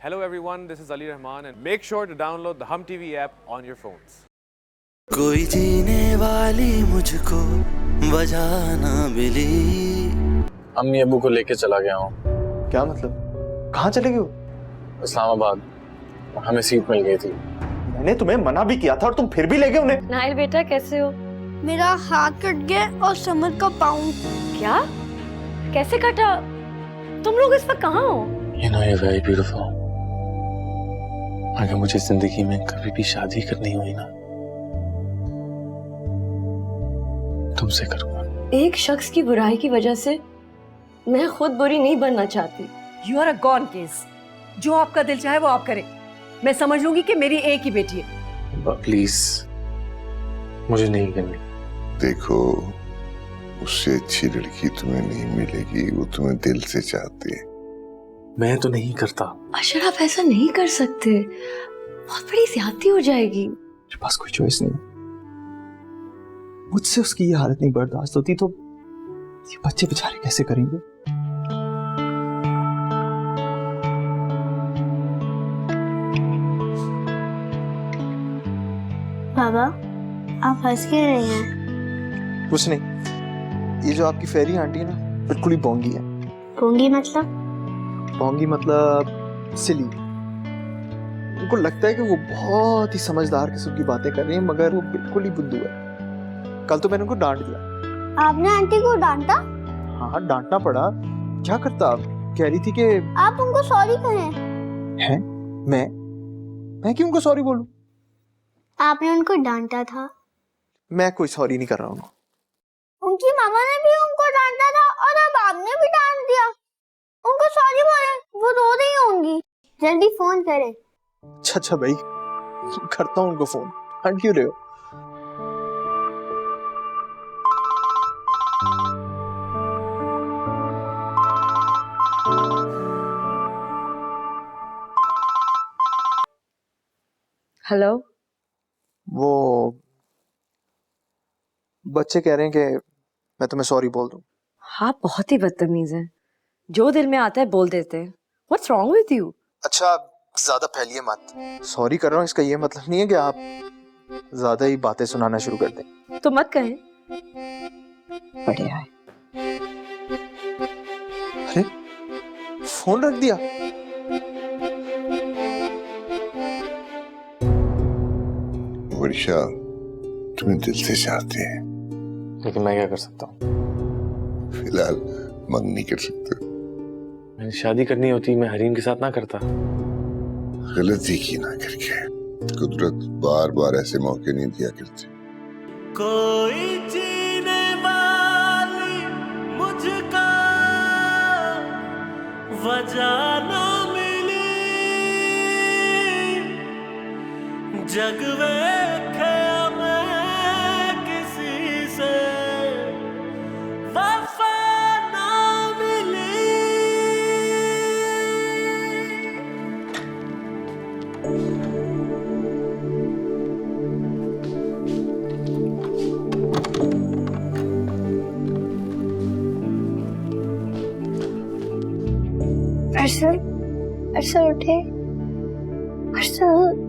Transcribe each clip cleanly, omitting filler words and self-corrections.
Hello everyone, this is Ali Rahman and make sure to download the Hum TV app on your phones. कोई जीने वाली मुझको वजह ना मिली। अम्मी अबू को लेके चला गया हूँ क्या मतलब? कहाँ चले गए हो? इस्लामाबाद। हमें सीट मिल गई थी। मैंने तुम्हें मना भी किया था और तुम फिर भी ले गए उन्हें। नाहिल बेटा कैसे हो? मेरा हाथ कट गया और समर का पाँव। क्या? कैसे कटा? तुम लोग इस वक्त कहाँ हो? You know you're very beautiful। अगर मुझे जिंदगी में कभी भी शादी करनी हुई ना, तुमसे करूँगा। एक शख्स की बुराई की वजह से मैं खुद बुरी नहीं बनना चाहती। You are a gone case। जो आपका दिल चाहे वो आप करें। मैं समझ लूंगी कि मेरी एक ही बेटी है। प्लीज मुझे नहीं करनी। देखो, उससे अच्छी लड़की तुम्हें नहीं मिलेगी, वो तुम्हें दिल से चाहती है। मैं तो नहीं करता। अशर आप ऐसा नहीं कर सकते, बहुत बड़ी ज्यादती हो जाएगी। मेरे पास कोई चॉइस नहीं। मुझसे उसकी ये हालत नहीं बर्दाश्त होती तो ये बच्चे बेचारे कैसे करेंगे? बाबा, आप हंस क्यों रहे हैं? कुछ नहीं, ये जो आपकी फेरी आंटी है ना, बिल्कुल ही बोंगी है। होंगी मतलब? बोंगी मतलब सिली। उनको लगता है कि वो बहुत ही समझदार किस्म की बातें कर रही हैं, मगर वो बिल्कुल ही बुद्धू है। कल तो मैंने उनको डांट दिया। आपने आंटी को डांटा? हाँ, डांटना पड़ा। क्या करता? कह रही थी कि आप उनको सॉरी कहें। हैं? मैं क्यों उनको सॉरी बोलूं? आपने उनको डांटा था। मैं कोई सॉरी नहीं कर रहा हूँ। उनकी मामा ने भी उनको डांटा था और अब आपने भी डांट दिया। उनको सॉरी बोले, वो रो रही होंगी। जल्दी फोन करें। अच्छा भाई, करता हूँ उनको फोन। हट क्यों रहे हो? हेलो। वो बच्चे कह रहे हैं कि मैं तुम्हें सॉरी बोल दूं। आप बहुत ही बदतमीज हैं, जो दिल में आता है बोल देते हैं। What's wrong with you? अच्छा, ज्यादा फैलिए मत। सॉरी कर रहा हूँ इसका ये मतलब नहीं है कि आप ज्यादा ही बातें सुनाना शुरू कर दें। तो मत कहें। बढ़िया है। अरे, फोन रख दिया। वर्षा तुम्हें दिल से चाहती है, लेकिन मैं क्या कर सकता हूँ? फिलहाल मंग नहीं कर सकते। मैंने शादी करनी होती मैं हरीम के साथ ना करता। गलती की ना करके कुदरत बार बार ऐसे मौके नहीं दिया करती। कोई जीने वाली मुझको वजह ना मिली। जग वेख्या मैं किसी से वफा ना मिली। अरसल, अरसल उठे। अरसल।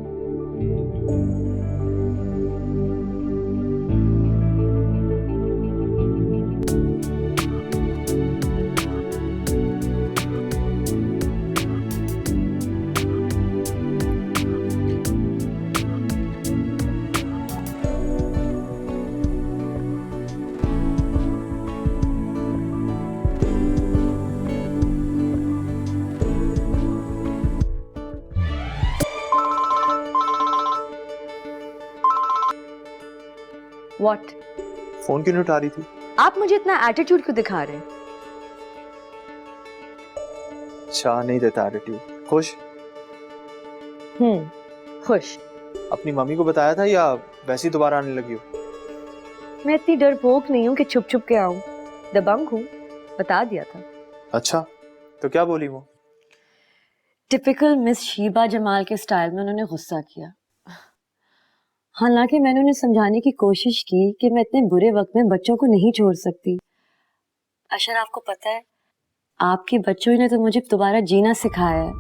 What? फोन क्यों नहीं उठा रही थी? आप मुझे इतना एटीट्यूड क्यों दिखा रहे हैं? चाह नहीं देता एटीट्यूड। खुश? खुश। अपनी मम्मी को बताया था या वैसे ही दोबारा आने लगी हो? मैं इतनी डरपोक नहीं हूँ कि छुप छुप के आऊं। दबंग हूँ, बता दिया था। अच्छा, तो क्या बोली वो? टिपिकल मिस शीबा जमाल के स्टाइल में उन्होंने गुस्सा किया। हालांकि मैंने उन्हें समझाने की कोशिश की कि मैं इतने बुरे वक्त में बच्चों को नहीं छोड़ सकती। अशर, आपको पता है, आपके बच्चों ने तो मुझे दोबारा जीना सिखाया है।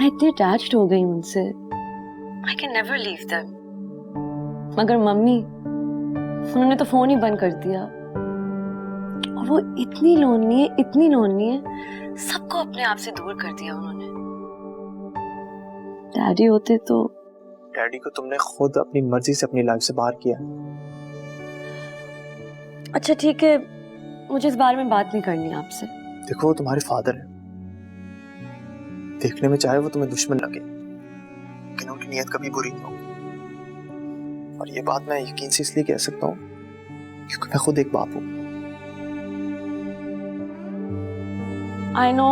मैं इतनी अटैच्ड हो गई उनसे, I can never leave them. मगर मम्मी, उन्होंने तो फोन ही बंद कर दिया, और वो इतनी लोनली है, सबको अपने आप से दूर कर दिया उन्होंने। डैडी होते तो। डैडी को तुमने खुद अपनी मर्जी से अपनी लाइफ से बाहर किया। अच्छा ठीक है, मुझे इस बारे में बात नहीं करनी आपसे। देखो, वो तुम्हारे फादर हैं। देखने में चाहे वो तुम्हें दुश्मन लगे, लेकिन उनकी नीयत कभी बुरी नहीं होगी। और ये बात मैं यकीन से इसलिए कह सकता हूँ क्योंकि मैं खुद एक बाप हूँ। आई नो,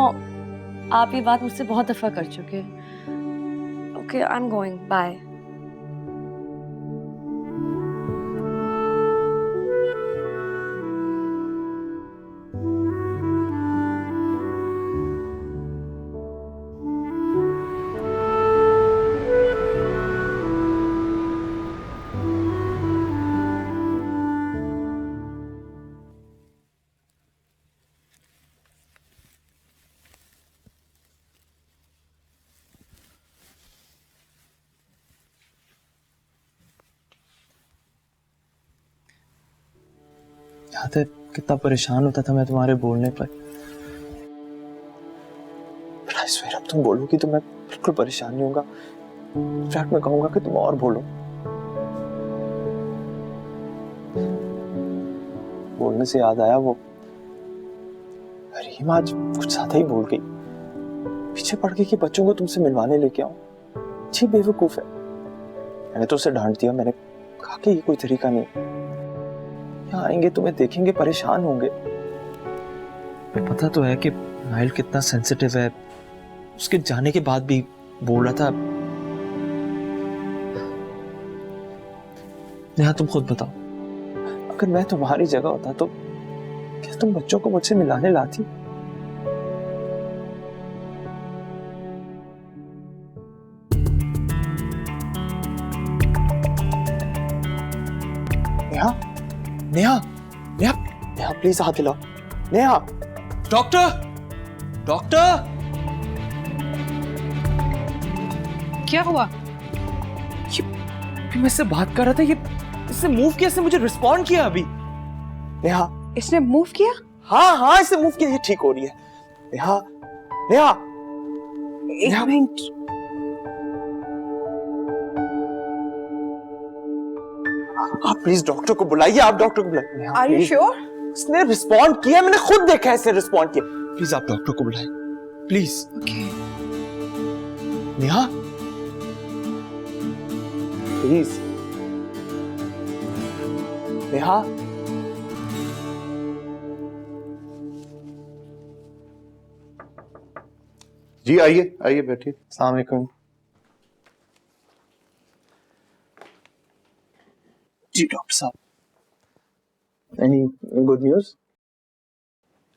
आप ये बात मुझसे बहुत दफा कर चुके हैं। Okay, I am going, bye. याद है कितना परेशान होता था मैं तुम्हारे बोलने पर। I swear, अब तुम बोलोगी तो मैं बिल्कुल परेशान नहीं होगा। इनफैक्ट मैं कहूंगा कि तुम और बोलो। बोलने से याद आया, वो रीम आज कुछ ज्यादा ही बोल गई। पीछे पड़ गई कि बच्चों को तुमसे मिलवाने लेके आऊं। अच्छी बेवकूफ है। मैंने तो उसे डांट दिया। मैंने कहा कि ये कोई तरीका नहीं, यहाँ आएंगे तुम्हें देखेंगे परेशान होंगे। पता तो है कि नाइल कितना सेंसिटिव है। उसके जाने के बाद भी बोल रहा था। नेहा, तुम खुद बताओ, अगर मैं तुम्हारी जगह होता तो क्या तुम बच्चों को मुझसे मिलाने लाती? नेहा, नेहा, नेहा, नेहा, प्लीज हाथ हिलाओ। नेहा, डॉक्टर, डॉक्टर, क्या हुआ? मैं इससे बात कर रहा था, ये इससे मूव किया, इसने मुझे रिस्पॉन्ड किया अभी। नेहा, इसने मूव किया? हाँ हाँ, इससे मूव किया, ये ठीक हो रही है। नेहा, नेहा, एक मिनट। आप प्लीज डॉक्टर को बुलाइए। आप डॉक्टर को बुलाइए। Are you sure? इसने रिस्पॉन्ड किया, मैंने खुद देखा है इसने रिस्पॉन्ड किया। प्लीज आप डॉक्टर को बुलाइए, please. Okay. Neha, please. Neha, ji आइए आइए बैठिए। अस्सलाम वालेकुम। जी डॉक्टर साहब, एनी गुड न्यूज?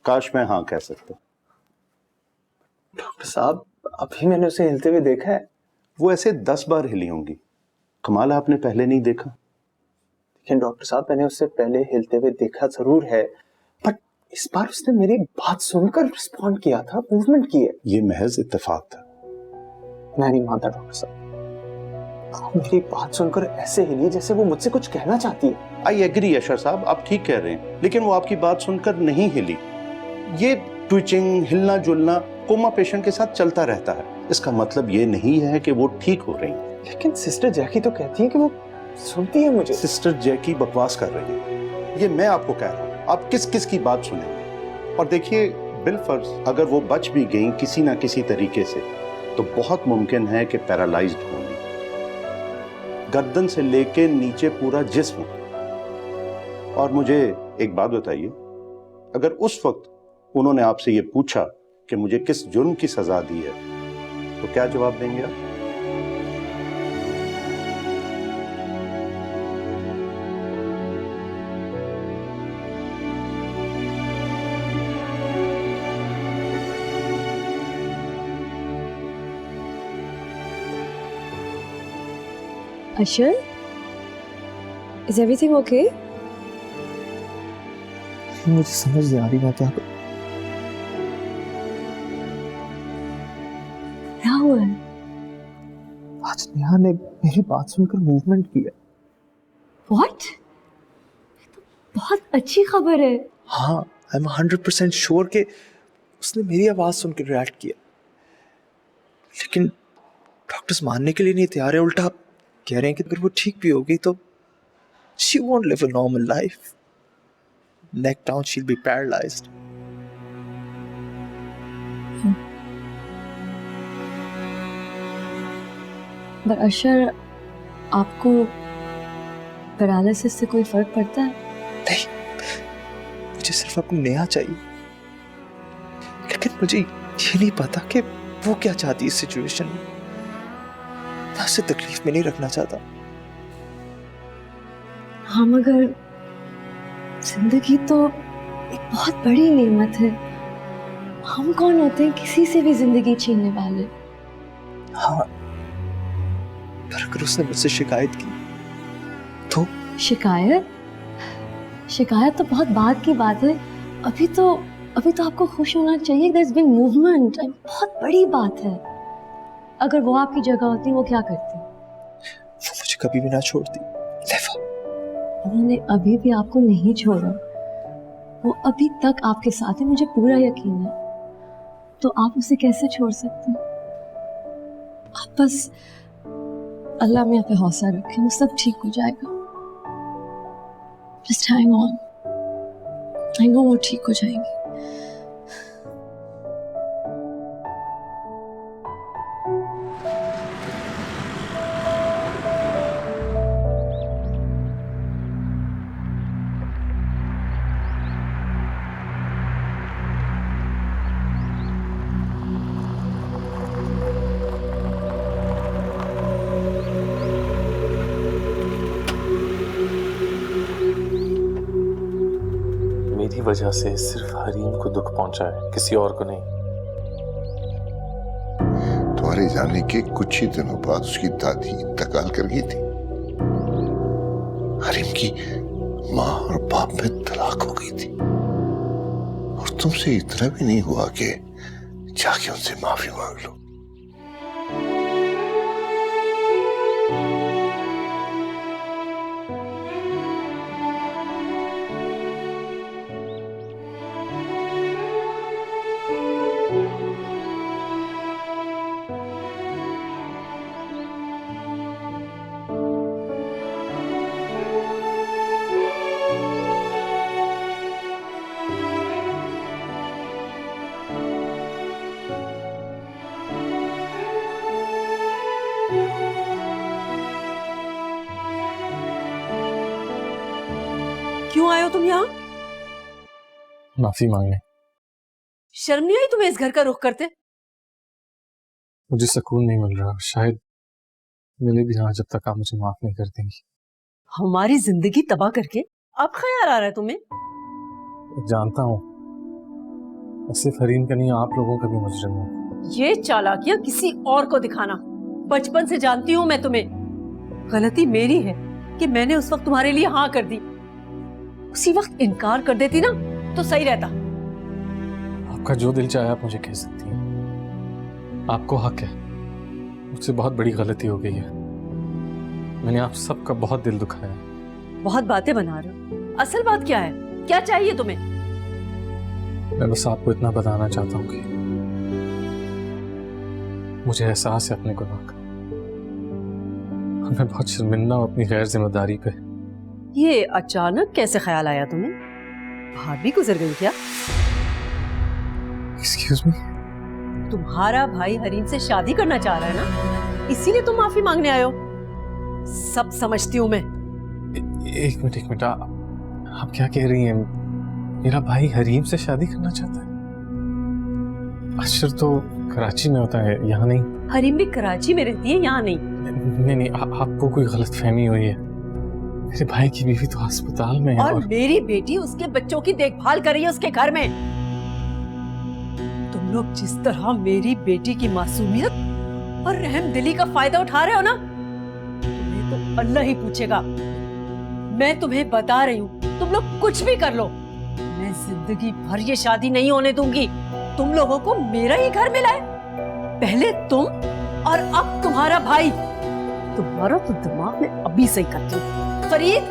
काश मैं हाँ कह सकता। डॉक्टर साहब, अभी मैंने उसे हिलते हुए देखा है। वो ऐसे 10 बार हिली होंगी। कमाल आपने पहले नहीं देखा? लेकिन डॉक्टर साहब, मैंने उससे पहले हिलते हुए देखा जरूर है, बट इस बार उसने मेरी बात सुनकर रिस्पॉन्ड किया था, मूवमेंट की है। ये महज इत्तेफाक था। मैं नहीं मानता डॉक्टर साहब। मेरी बात सुनकर ऐसे हिली जैसे वो मुझसे कुछ कहना चाहती है। आई एग्री अशर साहब, आप ठीक कह रहे हैं, लेकिन वो आपकी बात सुनकर नहीं हिली। ये ट्विचिंग, हिलना जुलना कोमा पेशेंट के साथ चलता रहता है। इसका मतलब ये नहीं है कि वो ठीक हो रही हैं। लेकिन सिस्टर जैकी तो कहती है कि वो सुनती है मुझे। सिस्टर जैकी बकवास कर रही है। ये मैं आपको कह रहा हूँ, आप किस किस की बात सुनेंगे। और देखिए, बिलफर्ज अगर वो बच भी गई किसी ना किसी तरीके से, तो बहुत मुमकिन है कि पैरालाइज्ड होंगी। गर्दन से लेके नीचे पूरा जिस्म। और मुझे एक बात बताइए, अगर उस वक्त उन्होंने आपसे ये पूछा कि मुझे किस जुर्म की सजा दी है, तो क्या जवाब देंगे आप? Ashar, is everything okay? मुझे समझ नहीं आ रही बात क्या हुआ है? आज नेहा ने मेरी बात सुनकर मूवमेंट किया। व्हाट? बहुत अच्छी खबर है। हाँ, आई एम 100% श्योर कि उसने मेरी आवाज सुनकर रिएक्ट किया। लेकिन डॉक्टर्स मानने के लिए नहीं तैयार है, उल्टा कह रहे हैं कि अगर वो ठीक भी होगी तो she won't live a normal life. Neck down, she'll be paralyzed. पर अशर, आपको पैरालिसिस से कोई फर्क पड़ता है? नहीं, मुझे सिर्फ अपनी नेहा चाहिए। लेकिन मुझे ये नहीं पता कि वो क्या चाहती है इस सिचुएशन में। मैं उसे तकलीफ में नहीं रखना चाहता। हाँ, मगर जिंदगी तो एक बहुत बड़ी नेमत है। हम कौन होते हैं किसी से भी जिंदगी छीनने वाले? हाँ, पर अगर उसने मुझसे शिकायत की तो? शिकायत? शिकायत तो बहुत बाद की बात है। अभी तो आपको खुश होना चाहिए। There's been movement, बहुत बड़ी बात है। अगर वो आपकी जगह होती, वो क्या करती? वो मुझे कभी भी ना छोड़ती। Never. उन्होंने अभी भी आपको नहीं छोड़ा। वो अभी तक आपके साथ है, मुझे पूरा यकीन है। तो आप उसे कैसे छोड़ सकते हैं? आप बस अल्लाह में पे हौसला रखें, वो सब ठीक हो जाएगा। Just hang on. I know वो ठीक हो जाएंगे। मेरी वजह से सिर्फ हरीम को दुख पहुंचा है, किसी और को नहीं। तुम्हारे जाने के कुछ ही दिनों बाद उसकी दादी इंतकाल कर गई थी। हरीम की माँ और बाप में तलाक हो गई थी, और तुमसे इतना भी नहीं हुआ कि जाके उनसे माफी मांग लो। क्यों आए हो तुम यहाँ? माफी मांगने। शर्म नहीं आई तुम्हें इस घर का रुख करते? मुझे सुकून नहीं मिल रहा, शायद मिले भी हाँ, जब तक आप मुझे माफ नहीं कर देंगी। हमारी जिंदगी तबाह करके अब ख्याल आ रहा है तुम्हें? जानता हूँ, सिर्फ हरीम का नहीं, आप लोगों का भी मुजरिम हूँ। ये चालाकियां किसी और को दिखाना, बचपन से जानती हूँ मैं तुम्हें। गलती मेरी है कि मैंने उस वक्त तुम्हारे लिए हाँ कर दी। उसी वक्त इनकार कर देती ना तो सही रहता। आपका जो दिल चाहे आप मुझे कह सकती हैं, आपको हक है। मुझसे बहुत बड़ी गलती हो गई है, मैंने आप सबका बहुत दिल दुखाया। बहुत बातें बना रहे हो, असल बात क्या है? क्या चाहिए तुम्हें? मैं बस आपको इतना बताना चाहता हूँ कि मुझे एहसास है अपने गुनाह का। मैं बहुत शर्मिंदा हूँ अपनी गैर जिम्मेदारी पे। ये अचानक कैसे ख्याल आया तुम्हें? भाभी गुजर गई क्या? Excuse me? तुम्हारा भाई हरीम से शादी करना चाह रहा है ना, इसीलिए तुम माफी मांगने आए हो। सब समझती हूँ मैं। एक मिनट, आप क्या कह रही हैं? मेरा भाई हरीम से शादी करना चाहता है? अशर तो कराची में होता है, यहाँ नहीं। हरीम भी कराची में रहती है, यहाँ नहीं। नहीं, आपको कोई गलतफहमी हुई है। मेरे भाई की बीवी तो अस्पताल में है और मेरी बेटी उसके बच्चों की देखभाल कर रही है उसके घर में। तुम लोग जिस तरह मेरी बेटी की मासूमियत और रहम दिली का फायदा उठा रहे हो ना, तुम्हें तो अल्लाह ही पूछेगा। मैं तुम्हें बता रही हूँ, तुम लोग कुछ भी कर लो, मैं जिंदगी भर ये शादी नहीं होने दूंगी। तुम लोगों को मेरा ही घर मिला है, पहले तुम और अब तुम्हारा भाई। तुम्हारा तो दिमाग में अभी सही करती हूँ। फरीद,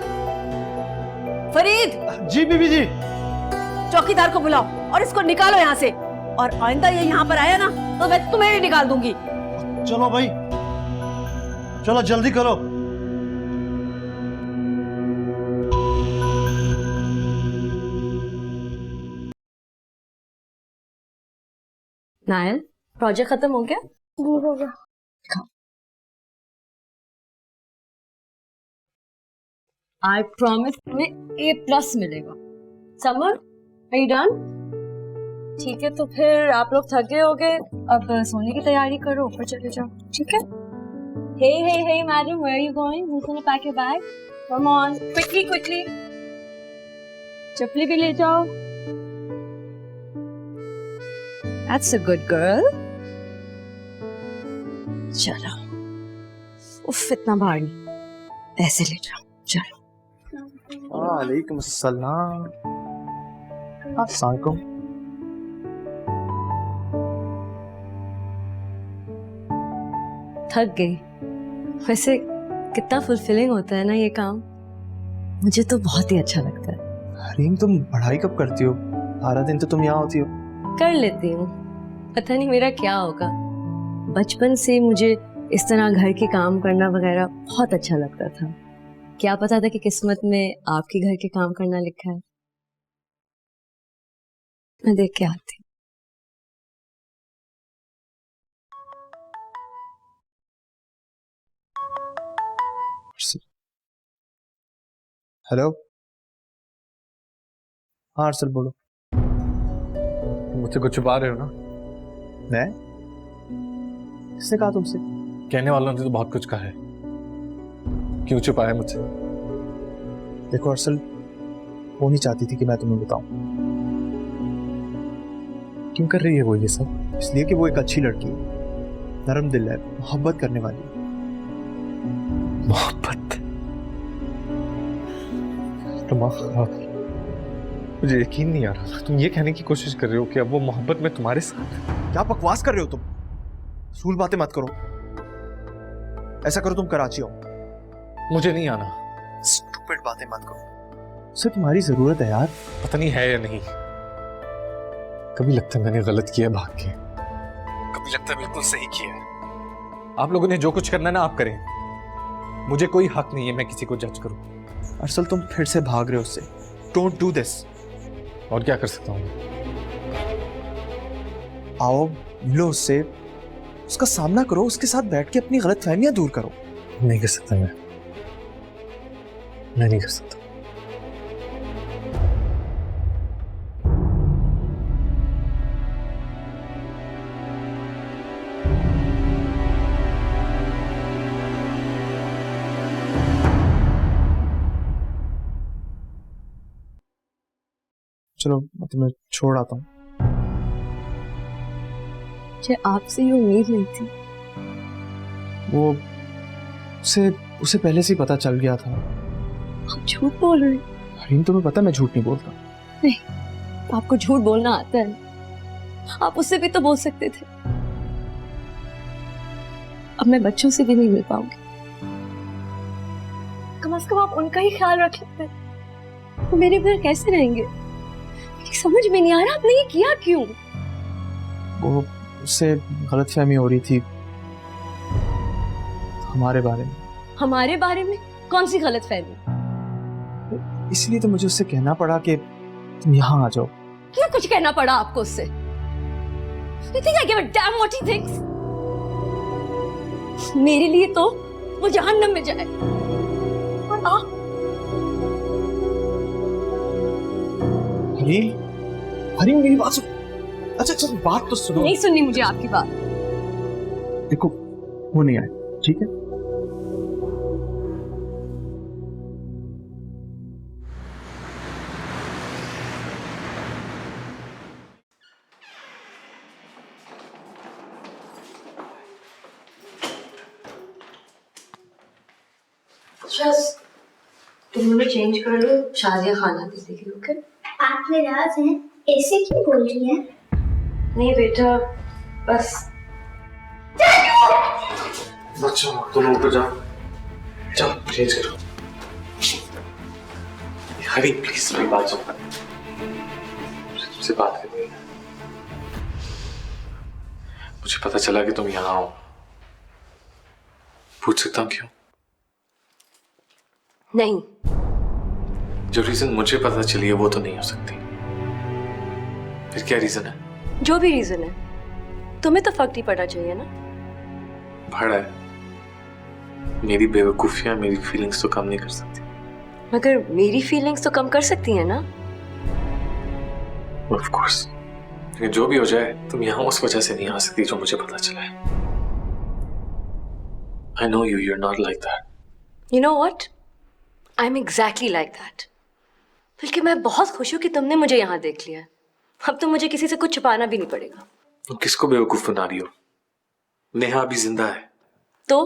फरीद, जी बीबी जी। चौकीदार को बुलाओ और इसको निकालो यहाँ से, और आइंदा ये यहाँ पर आया ना तो मैं तुम्हें भी निकाल दूंगी। चलो भाई, चलो जल्दी करो। नायल, प्रोजेक्ट खत्म हो गया? जी हो गया। आई प्रॉमिस तुम्हें A+ मिलेगा। Summer, are you done? ठीक है, तो फिर आप लोग थके होगे, अब सोने की तैयारी करो, ऊपर चले जाओ, ठीक है? Hey, madam, where are you going? Who's gonna pack your bag? Come on, quickly. चप्पली भी ले जाओ। That's a good girl. चलो, उफ, इतना भारी, ऐसे ले जाओ, चलो। वालेकुम अस्सलाम। अस्सलाम। थक गई। वैसे कितना फुलफिलिंग होता है ना ये काम, मुझे तो बहुत ही अच्छा लगता है। हरीम, तुम पढ़ाई कब करती हो? सारा दिन तो तुम यहाँ होती हो। कर लेती हूँ, पता नहीं मेरा क्या होगा। बचपन से मुझे इस तरह घर के काम करना वगैरह बहुत अच्छा लगता था। क्या पता था कि किस्मत में आपके घर के काम करना लिखा है। मैं देख के आती। हेलो, हाँ अर्सल बोलो। मुझसे कुछ छुपा रहे हो ना? मैं? किसने कहा तुमसे? कहने वालों ने तो बहुत कुछ कहा है। क्यों छुपाया मुझसे? देखो अर्सल, वो नहीं चाहती थी कि मैं तुम्हें बताऊं। क्यों कर रही है वो ये सब? इसलिए कि वो एक अच्छी लड़की है, नरम दिल है, मोहब्बत करने वाली है। मोहब्बत? मुझे यकीन नहीं आ रहा। तुम ये कहने की कोशिश कर रहे हो कि अब वो मोहब्बत में तुम्हारे साथ है? क्या बकवास कर रहे हो तुम? सूल बातें मत करो। ऐसा करो, तुम कराची आओ। मुझे नहीं आना। स्टूपिड बातें मत करो। उसे तुम्हारी जरूरत है यार। पता नहीं है या नहीं। कभी लगता है मैंने गलत किया भाग के, कभी लगता है बिल्कुल सही किया है। आप लोगों ने जो कुछ करना है ना आप करें, मुझे कोई हक नहीं है मैं किसी को जज करूं। अर्सल, तुम फिर से भाग रहे हो उससे। Don't do this. और क्या कर सकता हूं? आओ मिलो उससे, उसका सामना करो, उसके साथ बैठ के अपनी गलतफहमियां दूर करो। नहीं कर सकता मैं नहीं कर सकता। चलो मैं तुम्हें छोड़ आता हूँ। मुझे आपसे ये उम्मीद नहीं थी। वो उसे पहले से ही पता चल गया था। आप झूठ बोल रहे हैं। हरीम, तुम्हें पता मैं झूठ नहीं बोलता। नहीं, आपको झूठ बोलना आता है। आप उससे भी तो बोल सकते थे। अब मैं बच्चों से भी नहीं मिल पाऊंगी। कम से कम आप उनका ही ख्याल रख लेते हैं। वो मेरे बिना कैसे रहेंगे? समझ में नहीं आ रहा आपने ये किया क्यों? वो उससे गलतफहमी हो रही थी हमारे बारे में। हमारे बारे में? कौन सी गलतफहमी? इसलिए तो मुझे उससे कहना पड़ा कि तुम यहाँ आ जाओ। क्यों कुछ कहना पड़ा आपको उससे? You think I give a damn what he thinks? मेरे लिए तो वो जहन्नम में जाए। और आप? हरीम मेरी बात सुन। अच्छा चलो बात तो सुनो। नहीं सुननी मुझे आपकी बात। देखो वो नहीं आए, ठीक है? तुम लोग चेंज कर लो, शादिया खाना दे देगी। ओके? आप नाराज हैं? ऐसे क्यों बोल रही हैं? नहीं बेटा, बस बच्चों तुम ऊपर जाओ। चलो चेंज करो। हरी प्लीज मेरी बात सुन, मुझे तुमसे बात करनी है। मुझे पता चला कि तुम यहाँ हो, पूछ सकता हूँ क्यों? नहीं। जो रीजन मुझे पता चली है वो तो नहीं हो सकती, फिर क्या रीजन है? जो भी रीजन है, तुम्हें तो फर्क नहीं पड़ना चाहिए ना। पड़ा है। मेरी बेवकूफियां मेरी फीलिंग्स तो कम नहीं कर सकती। मगर मेरी फीलिंग्स तो कम कर सकती है ना। ऑफ कोर्स, लेकिन जो भी हो जाए तुम यहाँ उस वजह से नहीं आ सकती जो मुझे पता चला है। I know you, you're not like that. You know what? I'm exactly like that. बल्कि मैं बहुत खुश हूँ कि तुमने मुझे यहाँ देख लिया है। अब तो मुझे किसी से कुछ छुपाना भी नहीं पड़ेगा। तुम किसको बेवकूफ बना रही हो? नेहा अभी जिंदा है। तो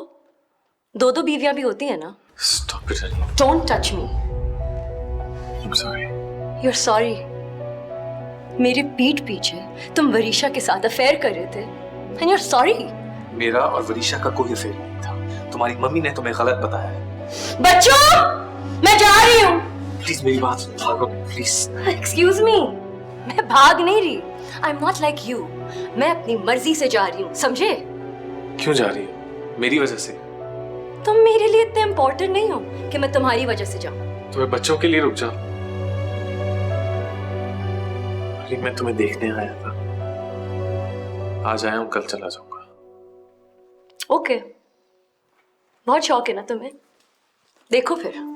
दो दो बीवियां भी होती है ना। Stop it, Annie. Don't touch me. I'm sorry. You're sorry. मेरे पीठ पीछे तुम वरीशा के साथ अफेयर कर रहे थे, and you're sorry. मेरा और वरीशा का कोई अफेयर नहीं था। तुम्हारी मम्मी ने तुम्हें गलत बताया है। बच्चों, मैं जा रही हूँ। प्लीज मेरी बात सुनो, भागो प्लीज। Excuse me. मैं भाग नहीं रही। I'm not like you. मैं अपनी मर्जी से जा रही हूँ, समझे? क्यों जा रही हो? मेरी वजह से? तुम मेरे लिए इतने इम्पोर्टेंट नहीं हो कि मैं तुम्हारी वजह से जाऊँ। तुम्हें बच्चों के लिए रुक जाओ। अरे मैं तुम्हें देखने आया था, आज आया हूँ, कल चला जाऊंगा। ओके, बहुत शौक है ना तुम्हें, देखो फिर।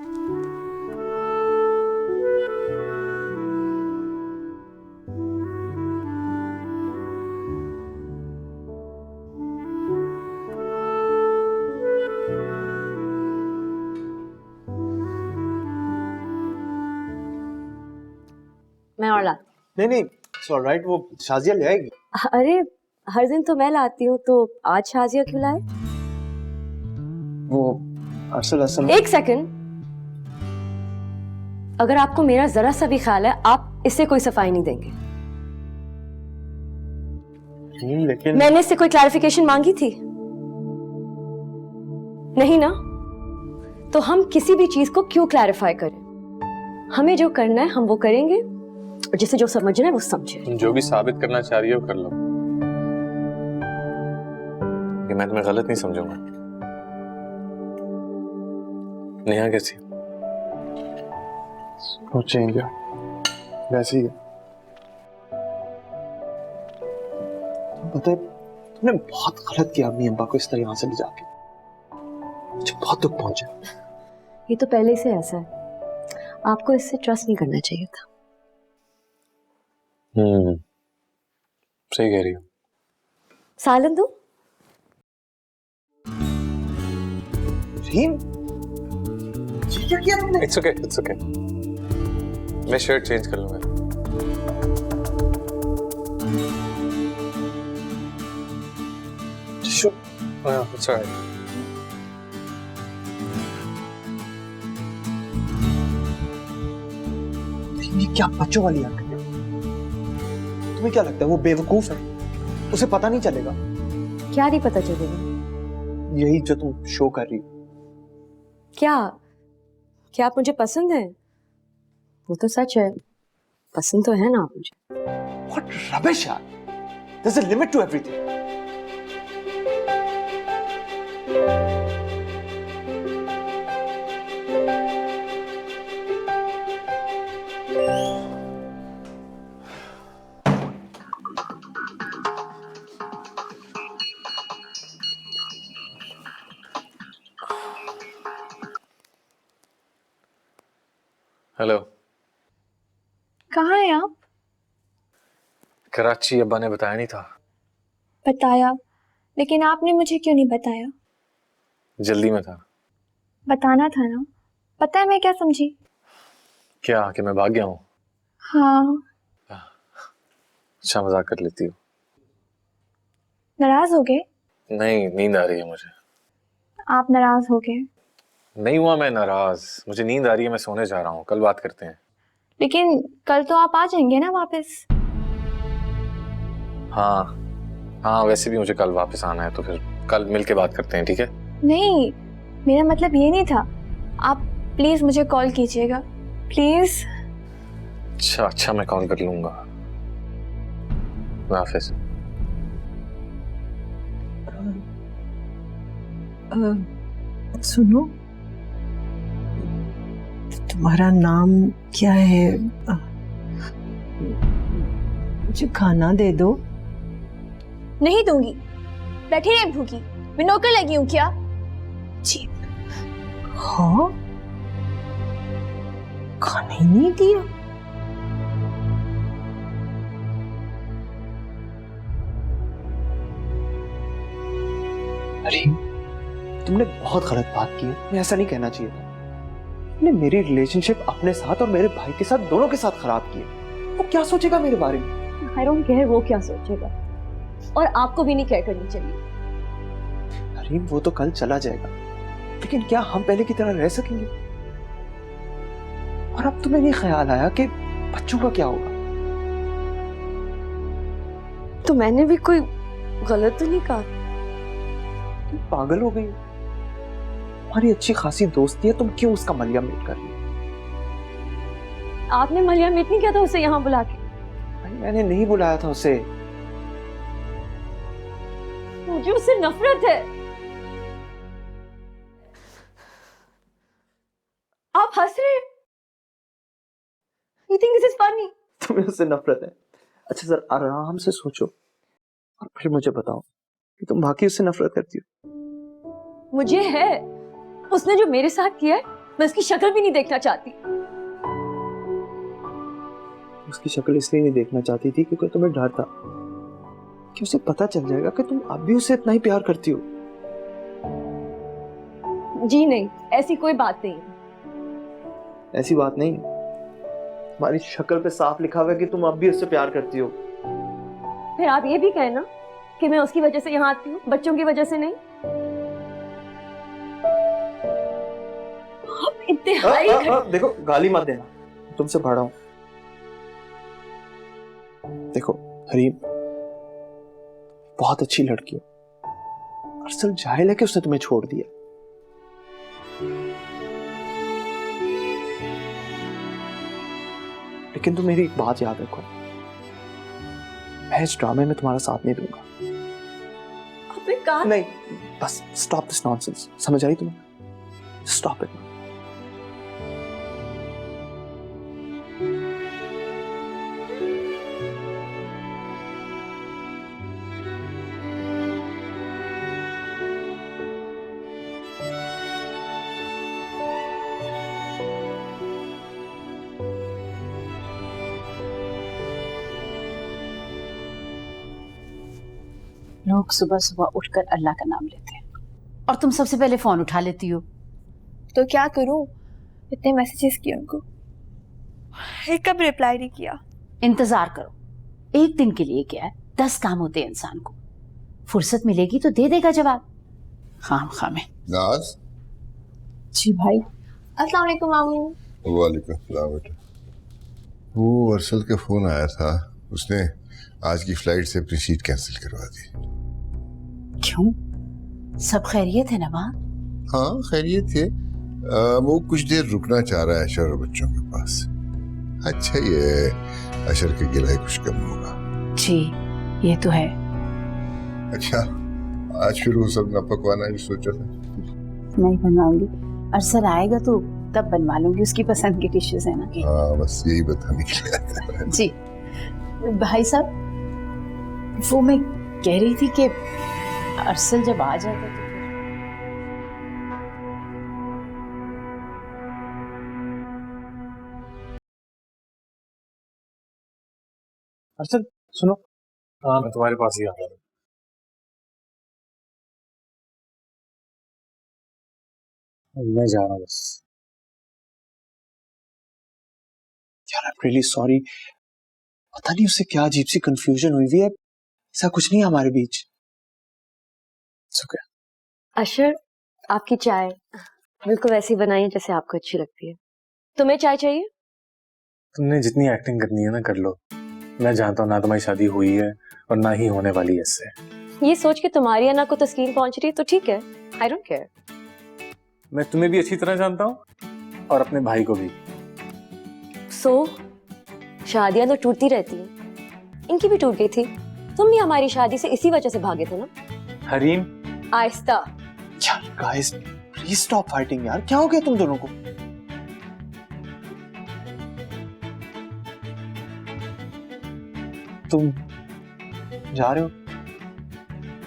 मैं और ला। नहीं, इट्स ऑलराइट, वो शाजिया ले आएगी। अरे हर दिन तो मैं लाती हूँ, तो आज शाजिया क्यों लाए? वो असल एक सेकंड, अगर आपको मेरा जरा सा भी ख्याल है, आप इससे कोई सफाई नहीं देंगे। लेकिन मैंने इससे कोई क्लैरिफिकेशन मांगी थी? नहीं ना? तो हम किसी भी चीज को क्यों क्लैरिफाई करें? हमें जो करना है हम वो करेंगे, और जिसे जो समझना है वो समझे। तुम जो भी साबित करना चाह रही हो कर लो, कि मैं तुम्हें गलत नहीं समझूंगा। नेहा कैसी? वो चेंज है, वैसी है। पता है, तुमने बहुत गलत किया अम्मी अब्बा को इस तरह यहाँ से ले जाके। मुझे बहुत दुख पहुंचा। ये तो पहले से ऐसा है, आपको इससे ट्रस्ट नहीं करना चाहिए था। सही कह रही हो। सालन दो। रहीम, ये क्या किया तुमने? It's okay, it's okay. मैं शर्ट चेंज कर लूंगा। It's all right. ये क्या बच्चों वाली हरकत है? तुम्हें क्या लगता है वो बेवकूफ है, उसे पता नहीं चलेगा? क्या नहीं पता चलेगा? यही जो तुम शो कर रही हो। क्या क्या आप मुझे पसंद है? वो तो सच है, पसंद तो है ना आप मुझे। What rubbish यार! There's a limit to everything. Hello. कहाँ हैं आप? कराची, अब्बा ने बताया नहीं था। बताया, लेकिन आपने मुझे क्यों नहीं बताया? जल्दी में था। बताना था ना। पता है मैं क्या समझी? क्या कि मैं भाग गया हूँ? हाँ। अच्छा, मजाक कर लेती हो। नाराज हो गए? नहीं, नींद आ रही है मुझे। आप नाराज हो गए? नहीं हुआ मैं नाराज, मुझे नींद आ रही है, मैं सोने जा रहा हूँ, कल बात करते हैं। लेकिन कल तो आप आ जाएंगे ना वापस? हाँ, वैसे भी मुझे कल वापस आना है, तो फिर कल मिल के बात करते हैं, ठीक है? नहीं, मेरा मतलब ये नहीं था। आप प्लीज मुझे कॉल कीजिएगा, प्लीज। अच्छा मैं कॉल कर लूंगा। हाफिज। सुनो, तुम्हारा नाम क्या है? मुझे खाना दे दो। नहीं दूंगी, बैठी रही भूखी, मैं नौकर लगी हूँ क्या? जी हाँ, खाना ही नहीं दिया। अरे तुमने बहुत गलत बात की है, मैं ऐसा नहीं कहना चाहिए था। तुमने मेरी रिलेशनशिप अपने साथ और मेरे भाई के साथ, दोनों के साथ खराब की है। वो क्या सोचेगा मेरे बारे में? आई डोंट केयर वो क्या सोचेगा, और आपको भी नहीं केयर करनी चाहिए। अरे वो तो कल चला जाएगा, लेकिन क्या हम पहले की तरह रह सकेंगे? और अब तुम्हें नहीं ख्याल आया कि बच्चों का क्या होगा? तो मैंने भी कोई गलत तो नहीं कहा? तुम पागल हो गई? हमारी अच्छी खासी दोस्ती है, तुम क्यों उसका मलिया मेट कर रही हो? आपने मलिया मीट नहीं किया था उसे यहाँ बुला के? भाई मैंने नहीं बुलाया था उसे। मुझे उससे नफरत है। आप हंस रहे हैं? You think this is funny? तुम्हें उससे नफरत है? अच्छा सर, आराम से सोचो और फिर मुझे बताओ कि तुम वाकई उससे नफरत करती हो। मुझे है। उसने जो मेरे साथ किया है, मैं उसकी शक्ल भी नहीं देखना चाहती। उसकी शक्ल इसलिए नहीं देखना चाहती थी क्योंकि तुम्हें डर था कि उसे पता चल जाएगा कि तुम अब भी उसे इतना ही प्यार करती हो। जी नहीं, ऐसी कोई बात नहीं। ऐसी बात नहीं, तुम्हारी शक्ल पे साफ लिखा हुआ है कि तुम अब भी उससे प्यार करती हो। फिर आप ये भी कहना कि मैं उसकी वजह से यहाँ आती हूँ, बच्चों की वजह से नहीं। आप इंतहाई देखो, गाली मत देना, तुमसे बड़ा हूं। देखो हरीम बहुत अच्छी लड़की है, अरसल जाहिल है कि उसने तुम्हें छोड़ दिया। लेकिन तुम मेरी एक बात याद रखो, मैं इस ड्रामे में तुम्हारा साथ नहीं दूंगा। आपने कहा नहीं, बस स्टॉप दिस नॉनसेंस। समझ आई तुम्हें? Stop it. लोग सुबह सुबह उठकर अल्लाह का नाम लेते हैं और तुम सबसे पहले फोन उठा लेती हो। तो क्या करूं? इतने मैसेजेस किए उनको, एक कब रिप्लाई नहीं किया। इंतजार करो, एक दिन के लिए क्या है, 10 काम होते हैं इंसान को। फुर्सत मिलेगी तो दे देगा जवाब। खाम खामे। नाज। जी भाई। अस्सलाम वालेकुम मामू। वालेकुम सलाम बेटा। वो अरसल का फोन आया था, उसने आज की फ्लाइट से अपनी सीट कैंसिल करवा दी। क्यों? सब खैरियत है ना वहाँ? हाँ खैरियत है। वो कुछ देर रुकना चाह रहा है अशर और बच्चों के पास। अच्छा ये अशर के गिला कुछ कम होगा। जी ये तो है। अच्छा आज फिर वो सब ना पकवाना ही सोचा था। नहीं बनवाऊंगी, अरसल आएगा तो तब बनवा लूंगी, उसकी पसंद की डिशेस है ना। हाँ बस यही बताने के लिए आया था। जी भाई साहब, वो मैं कह रही थी कि अरसल जब आ जाएगा तो अरसल सुनो। हाँ मैं तुम्हारे पास ही आ रहा हूँ। मैं जा रहा हूँ बस। यार आई एम रियली सॉरी, पता नहीं उससे क्या अजीब सी कंफ्यूजन हुई हुई है। ऐसा कुछ नहीं है हमारे बीच। अशर, आपकी चाय बिल्कुल वैसी बनाई जैसे आपको अच्छी लगती है। तुम्हें चाय चाहिए? तुमने जितनी एक्टिंग करनी है ना कर लो। मैं जानता हूँ ना तुम्हारी शादी हुई है और ना ही होने वाली है इससे। ये सोच के तुम्हारी अना को तस्कीन पहुंच रही है तो ठीक है, आई डोंट केयर। मैं तुम्हें भी अच्छी तरह जानता हूँ और अपने भाई को भी। शादियां तो टूटती रहती हैं, इनकी भी टूट गई थी। तुम भी हमारी शादी से इसी वजह से भागे थे ना। हरीम, आहिस्ता। यार गाइस प्लीज स्टॉप फाइटिंग यार, क्या हो गया तुम दोनों को? तुम जा रहे हो?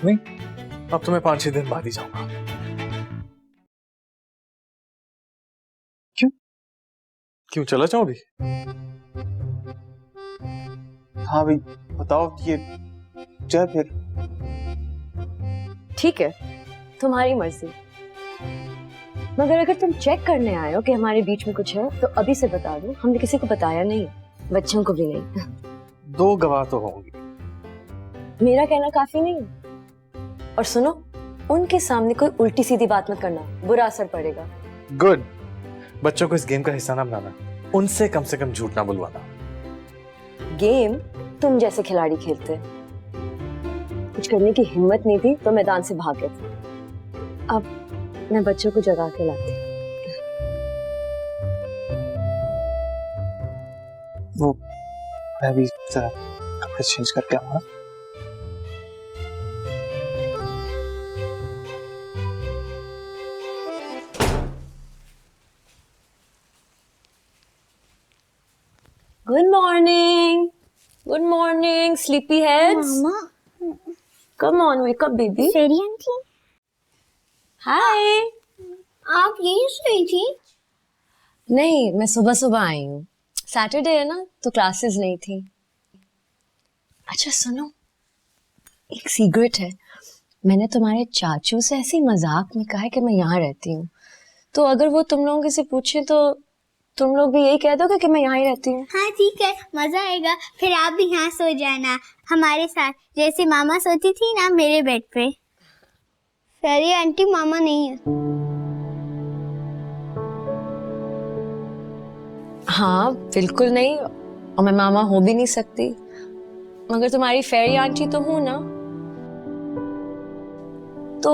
नहीं, अब तो मैं 5-6 दिन बाद ही जाऊंगा। क्यों चला जाओ अभी? हाँ भाई बताओ, ये जाए फिर। ठीक है, तुम्हारी मर्जी। मगर अगर तुम चेक करने आए हो कि हमारे बीच में कुछ है तो अभी से बता दो, हमने किसी को बताया नहीं, बच्चों को भी नहीं। 2 गवाह तो होंगे। मेरा कहना काफी नहीं। और सुनो, उनके सामने कोई उल्टी सीधी बात मत करना, बुरा असर पड़ेगा। गुड। बच्चों को इस गेम का हिस्सा ना बनाना, उनसे कम से कम झूठ ना बुलवाना। गेम तुम जैसे खिलाड़ी खेलते, कुछ करने की हिम्मत नहीं थी तो मैदान से भाग गए थे। अब मैं बच्चों को जगा के लाती हूँ। वो मैं भी जरा कपड़े चेंज करके आऊंगा। Good morning. Good morning, sleepyheads. मामा, Come on, wake up, baby. फेरी आंटी, Hi. आप यहीं सोई थी? नहीं, मैं सुबह सुबह आई हूँ। सैटरडे है ना, तो क्लासेस नहीं थी। अच्छा सुनो, एक सीक्रेट है। मैंने तुम्हारे चाचू से ऐसे मजाक में कहा है कि मैं यहाँ रहती हूँ, तो अगर वो तुम लोगों से पूछे तो तुम लोग भी यही कह दोगे कि मैं यहाँ ही रहती हूँ। हाँ ठीक है, मजा आएगा। फिर आप भी यहाँ सो जाना हमारे साथ, जैसे मामा सोती थी ना मेरे बेड पे। फेरी आंटी मामा नहीं है। हाँ बिल्कुल नहीं, और मैं मामा हो भी नहीं सकती, मगर तुम्हारी फेरी आंटी तो हूँ ना। तो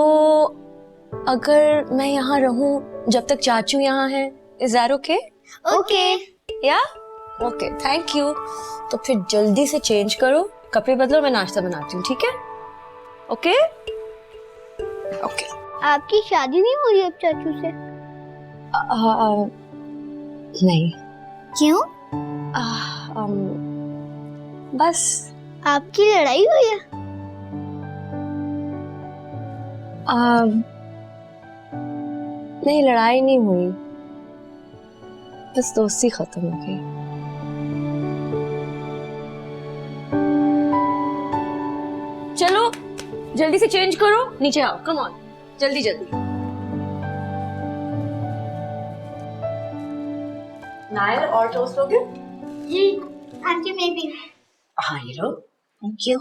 अगर मैं यहाँ रहूं जब तक चाचू यहाँ है, इज दैट ओके? ओके। या ओके, थैंक यू। तो फिर जल्दी से चेंज करो, कपड़े बदलो, मैं नाश्ता बनाती हूँ, ठीक है? Okay okay. आपकी शादी नहीं हो रही अब चाचू से? नहीं। क्यों? बस। आपकी लड़ाई हुई है? नहीं, लड़ाई नहीं हुई, बस दोस्ती खत्म हो गई। चलो जल्दी से चेंज करो, नीचे आओ, कम ऑन, जल्दी जल्दी। नायल और टोस्ट लोगे? जी आंटी, मैं भी। हाँ ये लो, थैंक यू।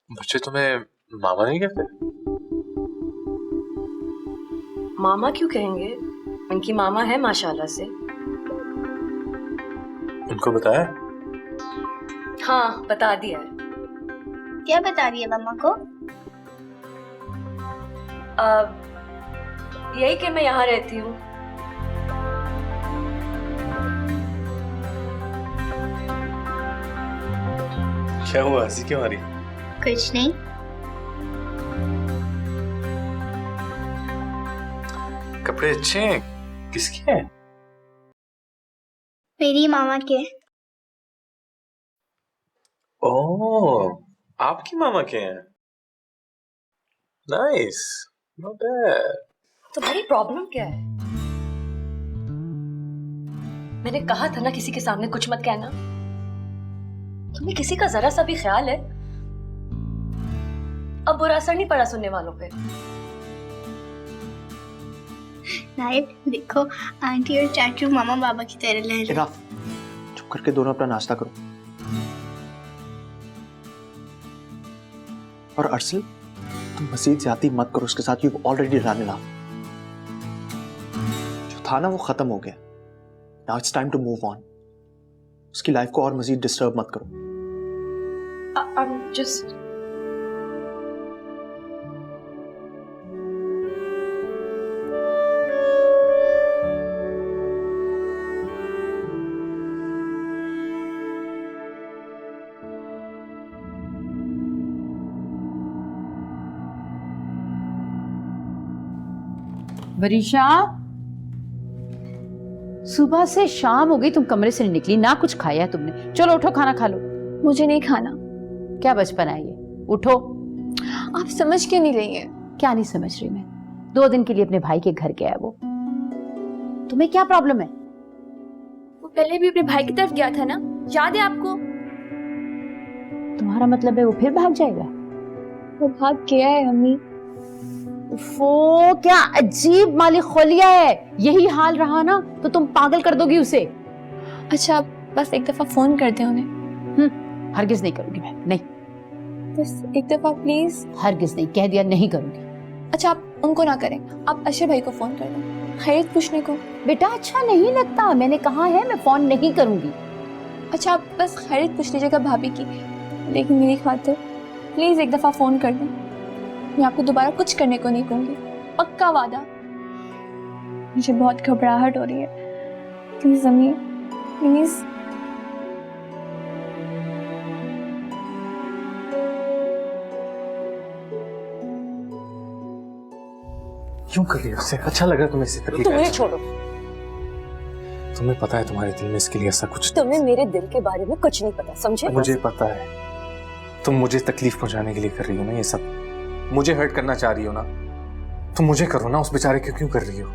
बच्चे तुम्हें मामा नहीं कहते? मामा क्यों कहेंगे? उनकी मामा है माशाल्लाह से। उनको बताया? हाँ बता दिया है। क्या बता रही है मामा को? यही कि मैं यहाँ रहती हूँ। क्या हुआ, हंसी क्यों आ रही? कुछ नहीं। कपड़े अच्छे हैं, किसके हैं? मेरी मामा के। ओह, आपकी मामा के हैं? Nice, not bad. तुम्हारी प्रॉब्लम क्या है? मैंने कहा था ना किसी के सामने कुछ मत कहना। तुम्हें किसी का जरा सा भी ख्याल है? अब बुरा असर नहीं पड़ा सुनने वालों पे। नाइल देखो, आंटी और चाचू मामा बाबा की तरह लह रहे। इनाफ, चुप करके दोनों अपना नाश्ता करो। और अरसल, तुम मजीद ज्यादती मत करो उसके साथ, यू ऑलरेडी डन इनफ। जो था ना वो खत्म हो गया। Now it's time to move on. उसकी लाइफ को और मजीद डिस्टर्ब मत करो। I'm just वरीशा, सुबह से शाम हो गई, तुम कमरे से नहीं निकली, ना कुछ खाया है तुमने। चलो उठो, खाना खा लो। मुझे नहीं खाना। क्या बचपन है ये, उठो। आप समझ क्यों नहीं रही हैं? क्या नहीं समझ रही मैं? 2 दिन के लिए अपने भाई के घर गया है वो। तुम्हें क्या प्रॉब्लम है? वो पहले भी अपने भाई की तरफ गया था ना, याद है आपको? तुम्हारा मतलब है वो फिर भाग जाएगा? वो भाग गया है अम्मी। वो क्या अजीब मालिक खोलिया है, यही हाल रहा ना तो तुम पागल कर दोगी उसे। अच्छा आप बस एक दफा फोन कर दें उन्हें। हरगिज नहीं करूंगी मैं, नहीं। बस एक दफा प्लीज। हरगिज नहीं, कह दिया नहीं करूंगी। अच्छा आप उनको ना करें, आप अशर भाई को फोन कर दें खैरियत पूछने को। बेटा अच्छा नहीं लगता, मैंने कहा है मैं फोन नहीं करूंगी। अच्छा आप बस खैरियत पूछ लीजिएगा भाभी की, लेकिन मेरी खातिर प्लीज एक दफा फोन कर दें। मैं आपको दोबारा कुछ करने को नहीं कहूंगी, पक्का वादा। मुझे बहुत घबराहट हो रही है, प्लीज अम्मी प्लीज। क्यों कर रही हो उससे? अच्छा लगा तुम्हें इससे तकलीफ? तुम्हें छोड़ो, तुम्हें पता है तुम्हारे दिल में इसके लिए ऐसा कुछ? तुम्हें मेरे दिल के बारे में कुछ नहीं पता, समझे? मुझे पता है, तुम मुझे तकलीफ पहुंचाने के लिए कर रही हो ना ये सब, मुझे हर्ट करना चाह रही हो ना, तुम मुझे करो ना, उस बेचारे को क्यों कर रही हो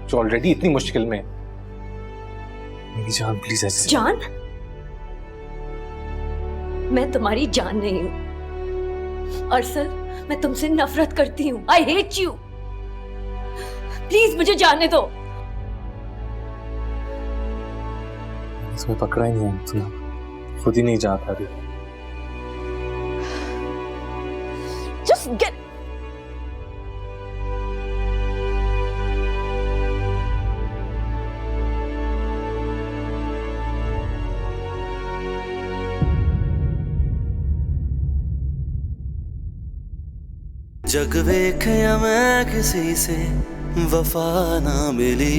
जो ऑलरेडी इतनी मुश्किल में? मेरी जान प्लीज ऐसे। जान? मैं तुम्हारी जान नहीं हूं अरसल, मैं तुमसे नफरत करती हूँ। I hate you. प्लीज मुझे जाने दो। तुम्हें पकड़ा ही नहीं, तुम खुद ही नहीं जा पा रही। Just get. जग वेख्या मैं किसी से वफा ना मिली,